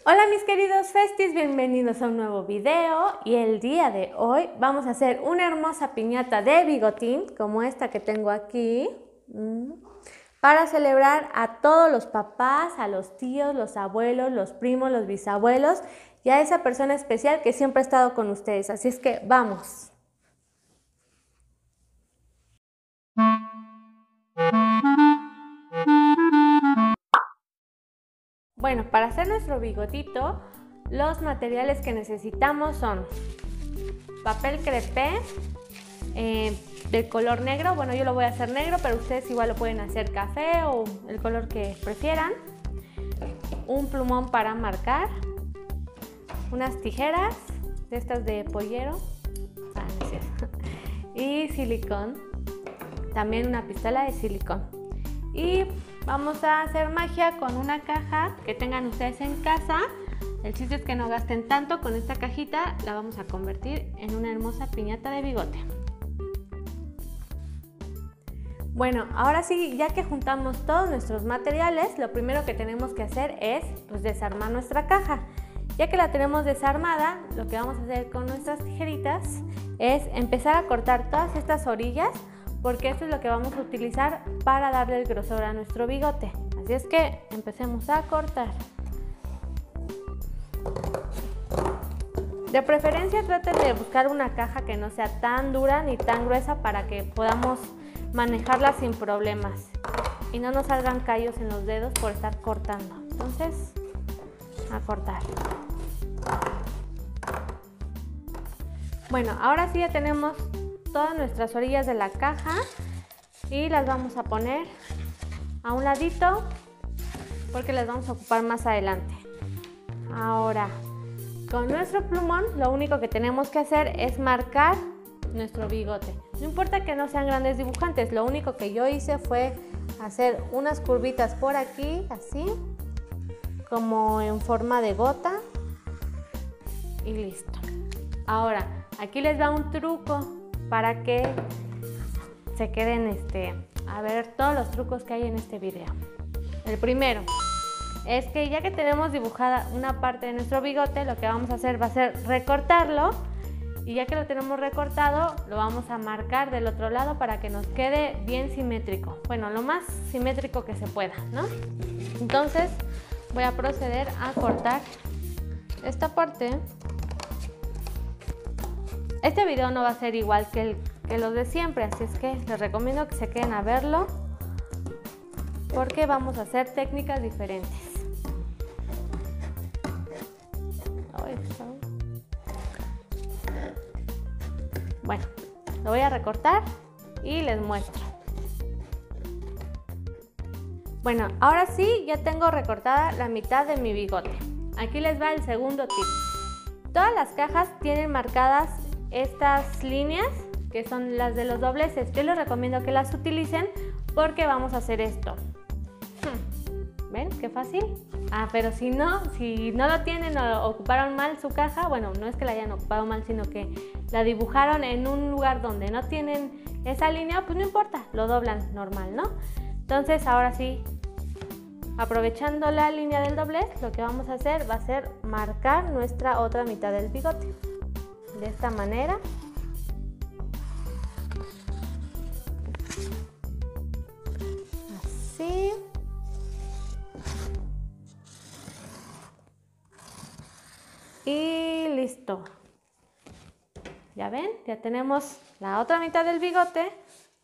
Hola mis queridos festis, bienvenidos a un nuevo video y el día de hoy vamos a hacer una hermosa piñata de bigotín como esta que tengo aquí para celebrar a todos los papás, a los tíos, los abuelos, los primos, los bisabuelos y a esa persona especial que siempre ha estado con ustedes, así es que vamos. Bueno, para hacer nuestro bigotito, los materiales que necesitamos son papel crepé del color negro. Bueno, yo lo voy a hacer negro, pero ustedes igual lo pueden hacer café o el color que prefieran. Un plumón para marcar, unas tijeras de estas de pollero y silicón, también una pistola de silicón. Y vamos a hacer magia con una caja que tengan ustedes en casa. El chiste es que no gasten tanto. Con esta cajita la vamos a convertir en una hermosa piñata de bigote. Bueno, ahora sí, ya que juntamos todos nuestros materiales, lo primero que tenemos que hacer es desarmar nuestra caja. Ya que la tenemos desarmada, lo que vamos a hacer con nuestras tijeritas es empezar a cortar todas estas orillas, porque esto es lo que vamos a utilizar para darle el grosor a nuestro bigote. Así es que empecemos a cortar. De preferencia traten de buscar una caja que no sea tan dura ni tan gruesa para que podamos manejarla sin problemas y no nos salgan callos en los dedos por estar cortando. Entonces, a cortar. Bueno, ahora sí ya tenemos todas nuestras orillas de la caja y las vamos a poner a un ladito porque las vamos a ocupar más adelante. Ahora, con nuestro plumón lo único que tenemos que hacer es marcar nuestro bigote. No importa que no sean grandes dibujantes, lo único que yo hice fue hacer unas curvitas por aquí, así, como en forma de gota y listo. Ahora, aquí les va un truco para que se queden a ver todos los trucos que hay en este video. El primero es que ya que tenemos dibujada una parte de nuestro bigote, lo que vamos a hacer va a ser recortarlo, y ya que lo tenemos recortado, lo vamos a marcar del otro lado para que nos quede bien simétrico. Bueno, lo más simétrico que se pueda, ¿no? Entonces voy a proceder a cortar esta parte. Este video no va a ser igual que los de siempre, así es que les recomiendo que se queden a verlo porque vamos a hacer técnicas diferentes. Bueno, lo voy a recortar y les muestro. Bueno, ahora sí ya tengo recortada la mitad de mi bigote. Aquí les va el segundo tip. Todas las cajas tienen marcadas estas líneas que son las de los dobleces. Yo les recomiendo que las utilicen porque vamos a hacer esto. ¿Ven qué fácil? Pero si no lo tienen o ocuparon mal su caja, bueno, no es que la hayan ocupado mal, sino que la dibujaron en un lugar donde no tienen esa línea, pues no importa, lo doblan normal, ¿no? Entonces ahora sí, aprovechando la línea del doblez, lo que vamos a hacer va a ser marcar nuestra otra mitad del bigote. De esta manera. Así. Y listo. Ya ven, ya tenemos la otra mitad del bigote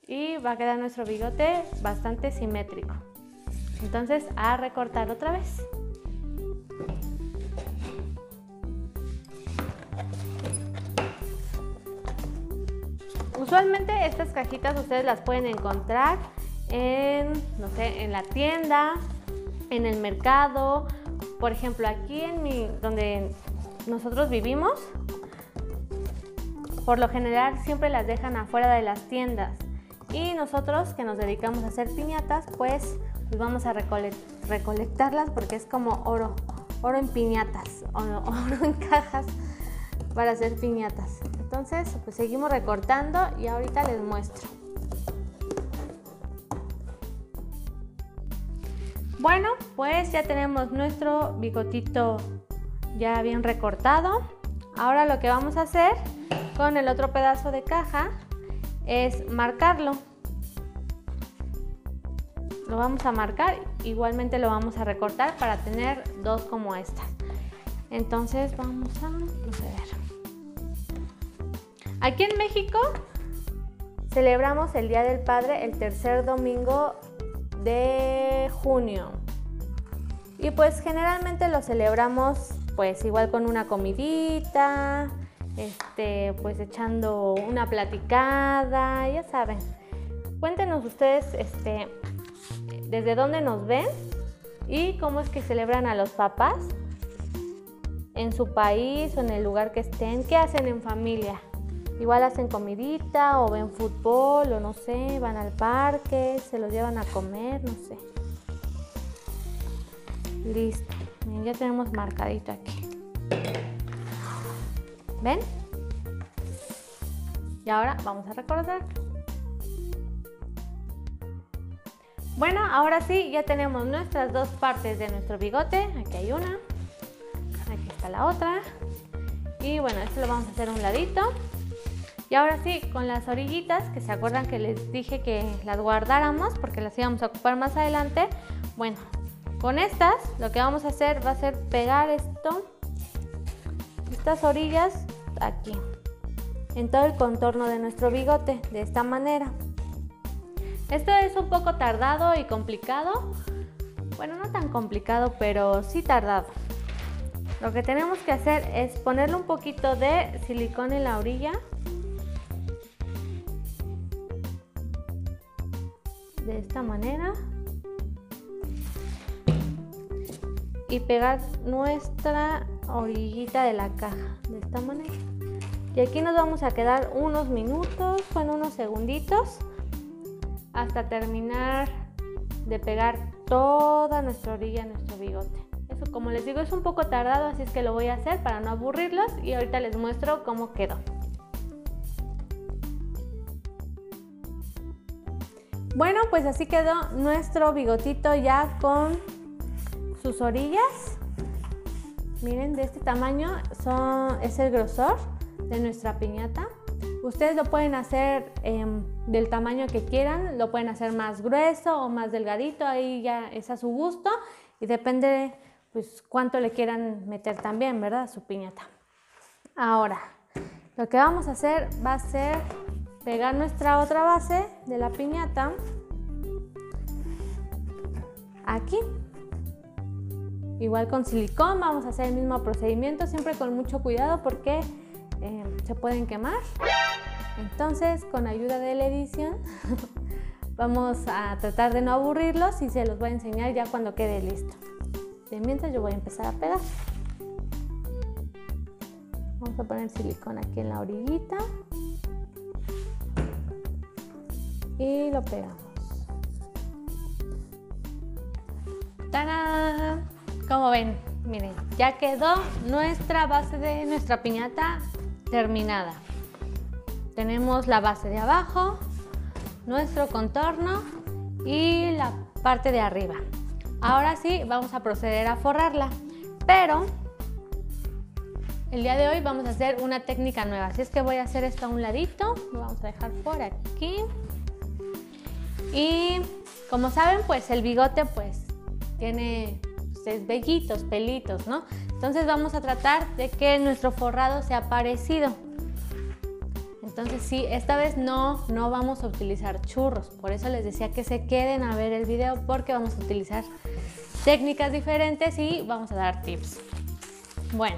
y va a quedar nuestro bigote bastante simétrico. Entonces, a recortar otra vez. Usualmente estas cajitas ustedes las pueden encontrar en, no sé, en la tienda, en el mercado. Por ejemplo, aquí donde nosotros vivimos, por lo general siempre las dejan afuera de las tiendas. Y nosotros que nos dedicamos a hacer piñatas, pues vamos a recolectarlas porque es como oro en piñatas, oro en cajas para hacer piñatas. Entonces, pues seguimos recortando y ahorita les muestro. Bueno, pues ya tenemos nuestro bigotito ya bien recortado. Ahora lo que vamos a hacer con el otro pedazo de caja es marcarlo. Lo vamos a marcar, igualmente lo vamos a recortar para tener dos como estas. Entonces vamos a proceder. Aquí en México celebramos el Día del Padre el tercer domingo de junio. Y pues generalmente lo celebramos pues igual con una comidita, pues echando una platicada, ya saben. Cuéntenos ustedes desde dónde nos ven y cómo es que celebran a los papás en su país o en el lugar que estén. ¿Qué hacen en familia? Igual hacen comidita o ven fútbol o no sé, van al parque, se los llevan a comer, no sé. Listo, ya tenemos marcadito aquí. ¿Ven? Y ahora vamos a recordar. Bueno, ahora sí, ya tenemos nuestras dos partes de nuestro bigote. Aquí hay una, aquí está la otra. Y bueno, esto lo vamos a hacer a un ladito. Y ahora sí, con las orillitas, que se acuerdan que les dije que las guardáramos porque las íbamos a ocupar más adelante. Bueno, con estas lo que vamos a hacer va a ser pegar estas orillas aquí, en todo el contorno de nuestro bigote, de esta manera. Esto es un poco tardado y complicado. Bueno, no tan complicado, pero sí tardado. Lo que tenemos que hacer es ponerle un poquito de silicón en la orilla. De esta manera. Y pegar nuestra orillita de la caja, de esta manera. Y aquí nos vamos a quedar unos minutos, bueno, unos segunditos, hasta terminar de pegar toda nuestra orilla en nuestro bigote. Eso, como les digo, es un poco tardado, así es que lo voy a hacer para no aburrirlos y ahorita les muestro cómo quedó. Bueno, pues así quedó nuestro bigotito ya con sus orillas. Miren, de este tamaño es el grosor de nuestra piñata. Ustedes lo pueden hacer del tamaño que quieran, lo pueden hacer más grueso o más delgadito, ahí ya es a su gusto y depende pues cuánto le quieran meter también, ¿verdad? A su piñata. Ahora, lo que vamos a hacer va a ser pegar nuestra otra base de la piñata aquí. Igual con silicón vamos a hacer el mismo procedimiento, siempre con mucho cuidado porque se pueden quemar. Entonces, con ayuda de la edición vamos a tratar de no aburrirlos y se los voy a enseñar ya cuando quede listo. De mientras yo voy a empezar a pegar. Vamos a poner silicón aquí en la orillita y lo pegamos. ¡Tarán! Como ven, miren, ya quedó nuestra base de nuestra piñata terminada. Tenemos la base de abajo, nuestro contorno y la parte de arriba. Ahora sí, vamos a proceder a forrarla, pero el día de hoy vamos a hacer una técnica nueva, así es que voy a hacer esto a un ladito, lo vamos a dejar por aquí. Y como saben, pues el bigote pues tiene vellitos, pelitos, ¿no? Entonces vamos a tratar de que nuestro forrado sea parecido. Entonces sí, esta vez no vamos a utilizar churros, por eso les decía que se queden a ver el video porque vamos a utilizar técnicas diferentes y vamos a dar tips. Bueno,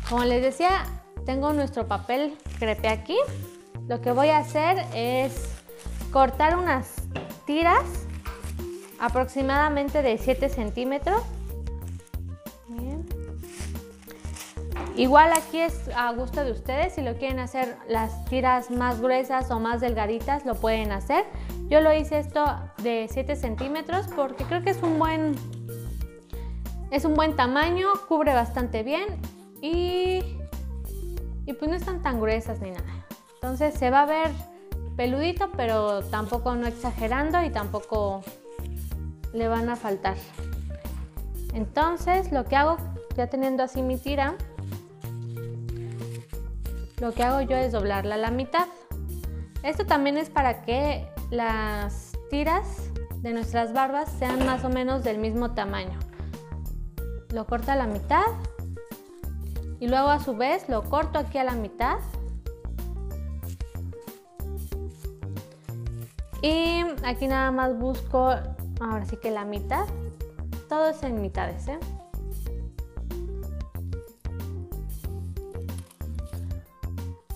como les decía, tengo nuestro papel crepé aquí. Lo que voy a hacer es cortar unas tiras aproximadamente de 7 centímetros. Bien. Igual aquí es a gusto de ustedes, si lo quieren hacer las tiras más gruesas o más delgaditas lo pueden hacer. Yo lo hice esto de 7 centímetros porque creo que es un buen tamaño, cubre bastante bien y pues no están tan gruesas ni nada. Entonces se va a ver peludito, pero tampoco no exagerando y tampoco le van a faltar. Entonces lo que hago ya teniendo así mi tira, lo que hago yo es doblarla a la mitad. Esto también es para que las tiras de nuestras barbas sean más o menos del mismo tamaño. Lo corto a la mitad y luego a su vez lo corto aquí a la mitad. Y aquí nada más busco, ahora sí que la mitad. Todo es en mitades, ¿eh?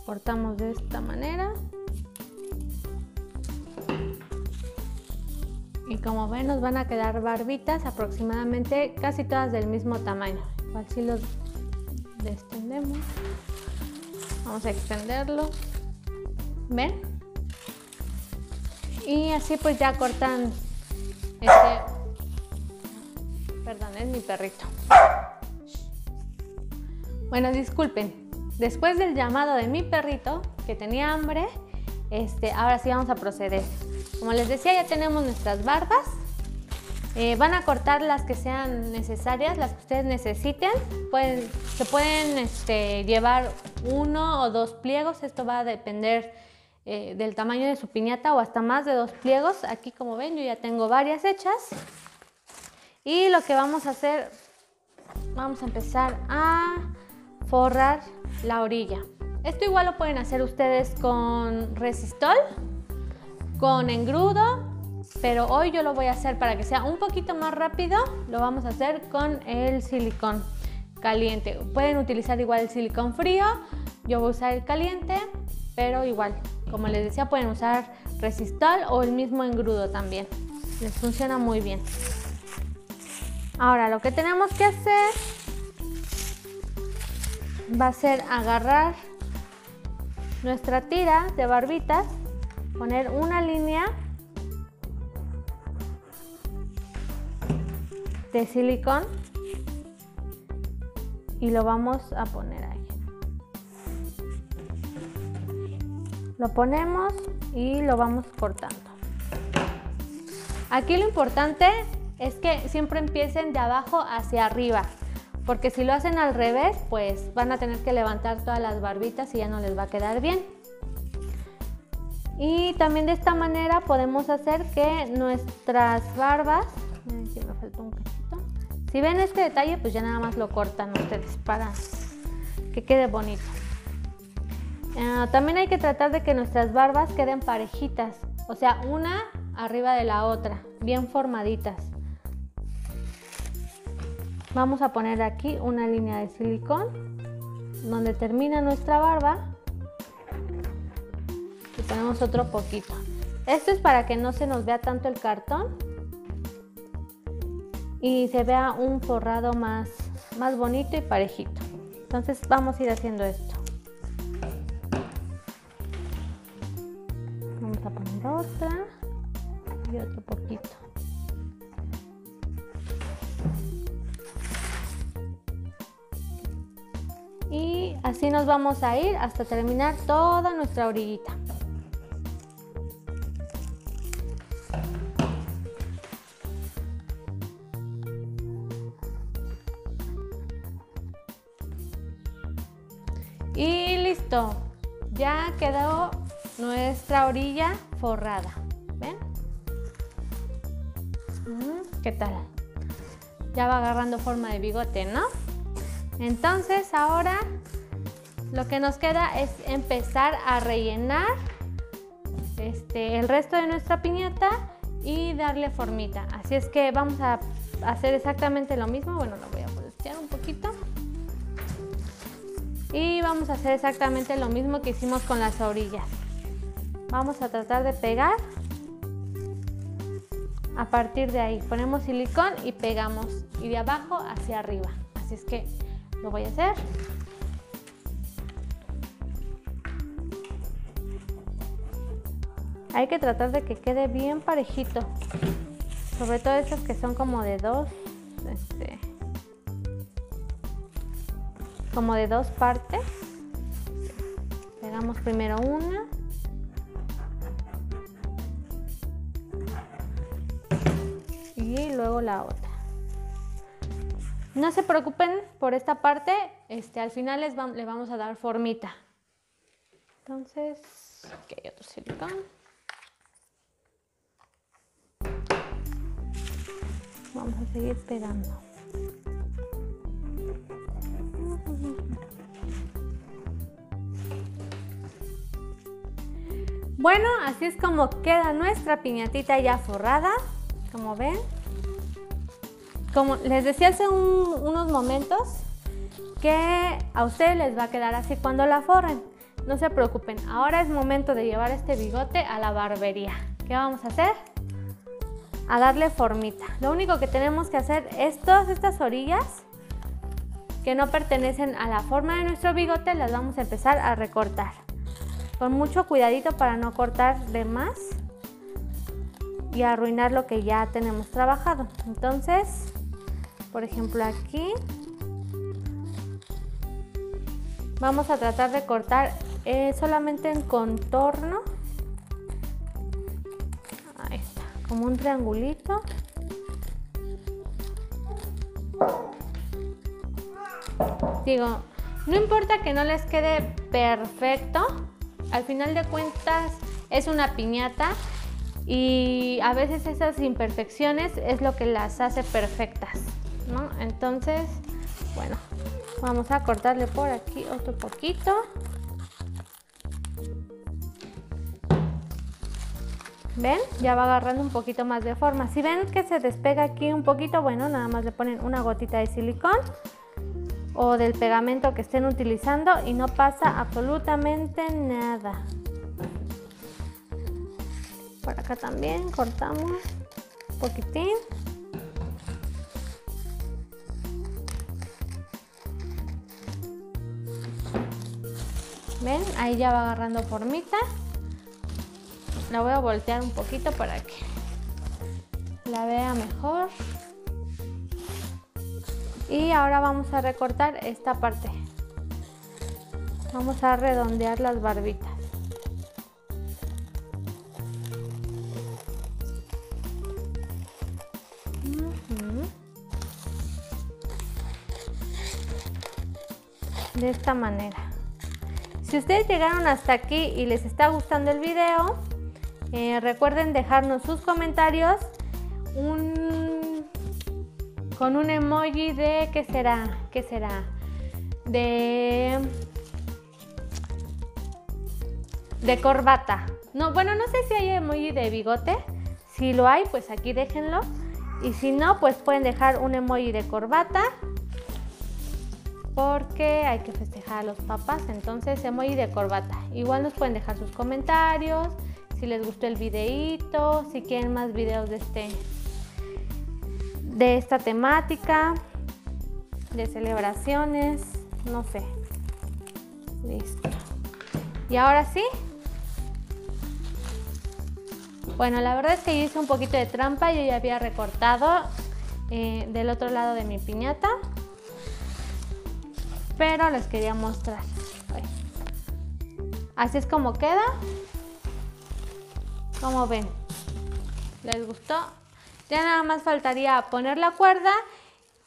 Cortamos de esta manera. Y como ven, nos van a quedar barbitas aproximadamente casi todas del mismo tamaño. Igual si los extendemos. Vamos a extenderlo. ¿Ven? Y así pues ya cortan perdón, es mi perrito. Bueno, disculpen. Después del llamado de mi perrito, que tenía hambre, ahora sí vamos a proceder. Como les decía, ya tenemos nuestras barbas. Van a cortar las que sean necesarias, las que ustedes necesiten. Se pueden llevar 1 o 2 pliegos. Esto va a depender del tamaño de su piñata o hasta más de 2 pliegos. Aquí, como ven, yo ya tengo varias hechas. Y lo que vamos a hacer, vamos a empezar a forrar la orilla. Esto igual lo pueden hacer ustedes con resistol, con engrudo, pero hoy yo lo voy a hacer para que sea un poquito más rápido. Lo vamos a hacer con el silicón caliente. Pueden utilizar igual el silicón frío, yo voy a usar el caliente, pero igual, como les decía, pueden usar resistol o el mismo engrudo también. Les funciona muy bien. Ahora lo que tenemos que hacer va a ser agarrar nuestra tira de barbitas, poner una línea de silicón y lo vamos a poner ahí. Lo ponemos y lo vamos cortando. Aquí lo importante es que siempre empiecen de abajo hacia arriba, porque si lo hacen al revés, pues van a tener que levantar todas las barbitas y ya no les va a quedar bien. Y también de esta manera podemos hacer que nuestras barbas, si me faltó un cachito, si ven este detalle, pues ya nada más lo cortan ustedes para que quede bonito. También hay que tratar de que nuestras barbas queden parejitas, o sea, una arriba de la otra, bien formaditas. Vamos a poner aquí una línea de silicón donde termina nuestra barba y ponemos otro poquito. Esto es para que no se nos vea tanto el cartón y se vea un forrado más bonito y parejito. Entonces vamos a ir haciendo esto. Vamos a poner otra y otro poquito. Y así nos vamos a ir hasta terminar toda nuestra orillita. Y listo, ya quedó nuestra orilla forrada. ¿Ven? ¿Qué tal? Ya va agarrando forma de bigote, ¿no? Entonces ahora lo que nos queda es empezar a rellenar el resto de nuestra piñata y darle formita. Así es que vamos a hacer exactamente lo mismo. Bueno, lo voy a voltear un poquito. Y vamos a hacer exactamente lo mismo que hicimos con las orillas. Vamos a tratar de pegar. A partir de ahí ponemos silicón y pegamos. Y de abajo hacia arriba. Así es que lo voy a hacer. Hay que tratar de que quede bien parejito. Sobre todo estos que son como de dos partes. Pegamos primero una. Y luego la otra. No se preocupen por esta parte, al final le vamos a dar formita. Entonces, aquí hay otro silicón. Vamos a seguir pegando. Bueno, así es como queda nuestra piñatita ya forrada, como ven. Como les decía hace unos momentos, que a ustedes les va a quedar así cuando la forren. No se preocupen, ahora es momento de llevar este bigote a la barbería. ¿Qué vamos a hacer? A darle formita. Lo único que tenemos que hacer es todas estas orillas que no pertenecen a la forma de nuestro bigote, las vamos a empezar a recortar. Con mucho cuidadito para no cortar de más y arruinar lo que ya tenemos trabajado. Entonces, por ejemplo aquí, vamos a tratar de cortar solamente en contorno. Ahí está, como un triangulito. Digo, no importa que no les quede perfecto, al final de cuentas es una piñata y a veces esas imperfecciones es lo que las hace perfectas, ¿no? Entonces, bueno, vamos a cortarle por aquí otro poquito. ¿Ven? Ya va agarrando un poquito más de forma. Si ven que se despega aquí un poquito, bueno, nada más le ponen una gotita de silicón o del pegamento que estén utilizando y no pasa absolutamente nada. Por acá también cortamos un poquitín. ¿Ven? Ahí ya va agarrando formita. La voy a voltear un poquito para que la vea mejor. Y ahora vamos a recortar esta parte. Vamos a redondear las barbitas. De esta manera. Si ustedes llegaron hasta aquí y les está gustando el video, recuerden dejarnos sus comentarios con un emoji de ¿qué será? De corbata. No, bueno, no sé si hay emoji de bigote. Si lo hay, pues aquí déjenlo. Y si no, pues pueden dejar un emoji de corbata, porque hay que festejar a los papás. Entonces, emoji de corbata. Igual nos pueden dejar sus comentarios, si les gustó el videíto, si quieren más videos de esta temática, de celebraciones, no sé. Listo. Y ahora sí. Bueno, la verdad es que yo hice un poquito de trampa. Yo ya había recortado del otro lado de mi piñata, pero les quería mostrar. Así es como queda. Como ven, ¿les gustó? Ya nada más faltaría poner la cuerda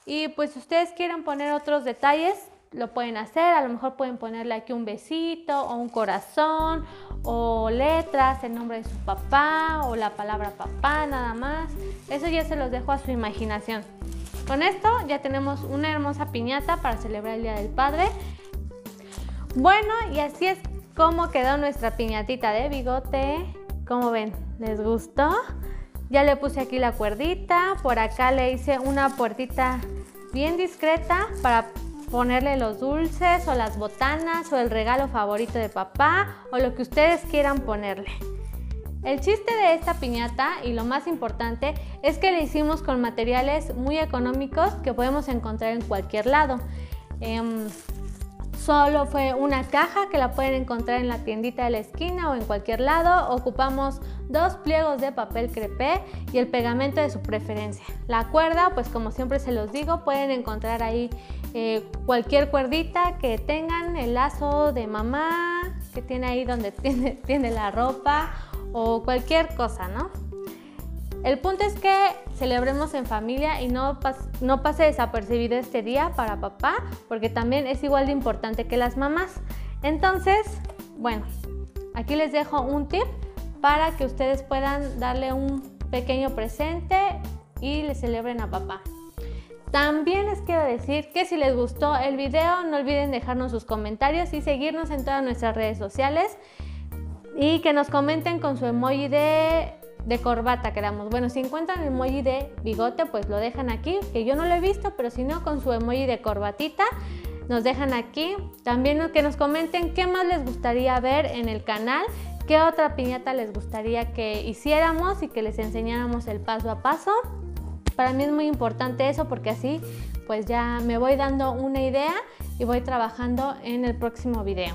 y pues si ustedes quieren poner otros detalles, lo pueden hacer. A lo mejor pueden ponerle aquí un besito o un corazón o letras, el nombre de su papá o la palabra papá, nada más. Eso ya se los dejo a su imaginación. Con esto ya tenemos una hermosa piñata para celebrar el Día del Padre. Bueno, y así es como quedó nuestra piñatita de bigote. Como ven, ¿les gustó? Ya le puse aquí la cuerdita, por acá le hice una puertita bien discreta para ponerle los dulces o las botanas o el regalo favorito de papá o lo que ustedes quieran ponerle. El chiste de esta piñata y lo más importante es que le hicimos con materiales muy económicos que podemos encontrar en cualquier lado. Solo fue una caja que la pueden encontrar en la tiendita de la esquina o en cualquier lado. Ocupamos 2 pliegos de papel crepé y el pegamento de su preferencia. La cuerda, pues como siempre se los digo, pueden encontrar ahí cualquier cuerdita que tengan, el lazo de mamá que tiene ahí donde tiene la ropa o cualquier cosa, ¿no? El punto es que celebremos en familia y no pase desapercibido este día para papá, porque también es igual de importante que las mamás. Entonces, bueno, aquí les dejo un tip para que ustedes puedan darle un pequeño presente y le celebren a papá. También les quiero decir que si les gustó el video, no olviden dejarnos sus comentarios y seguirnos en todas nuestras redes sociales y que nos comenten con su emoji de corbata que damos. Bueno, si encuentran el emoji de bigote, pues lo dejan aquí, que yo no lo he visto, pero si no, con su emoji de corbatita, nos dejan aquí. También que nos comenten qué más les gustaría ver en el canal, qué otra piñata les gustaría que hiciéramos y que les enseñáramos el paso a paso. Para mí es muy importante eso porque así pues ya me voy dando una idea y voy trabajando en el próximo video.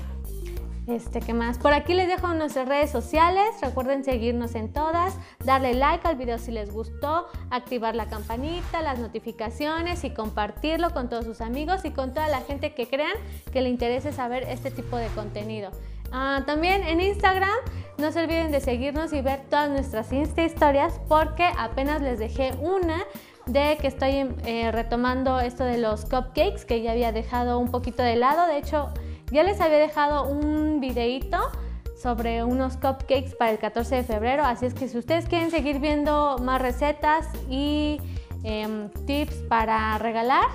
¿Qué más? Por aquí les dejo nuestras redes sociales, recuerden seguirnos en todas, darle like al video si les gustó, activar la campanita, las notificaciones y compartirlo con todos sus amigos y con toda la gente que crean que le interese saber este tipo de contenido. También en Instagram no se olviden de seguirnos y ver todas nuestras Insta historias porque apenas les dejé una de que estoy retomando esto de los cupcakes que ya había dejado un poquito de lado. De hecho, ya les había dejado un videíto sobre unos cupcakes para el 14 de febrero, así es que si ustedes quieren seguir viendo más recetas y tips para regalar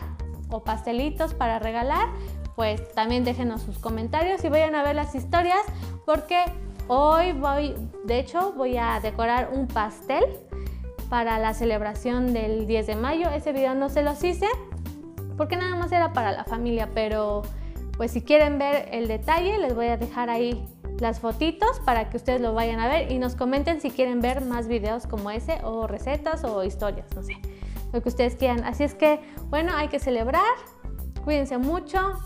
o pastelitos para regalar, pues también déjenos sus comentarios y vayan a ver las historias porque hoy voy a decorar un pastel para la celebración del 10 de mayo. Ese video no se los hice porque nada más era para la familia, pero pues si quieren ver el detalle les voy a dejar ahí las fotitos para que ustedes lo vayan a ver y nos comenten si quieren ver más videos como ese o recetas o historias, no sé, lo que ustedes quieran. Así es que bueno, hay que celebrar, cuídense mucho,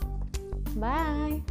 bye.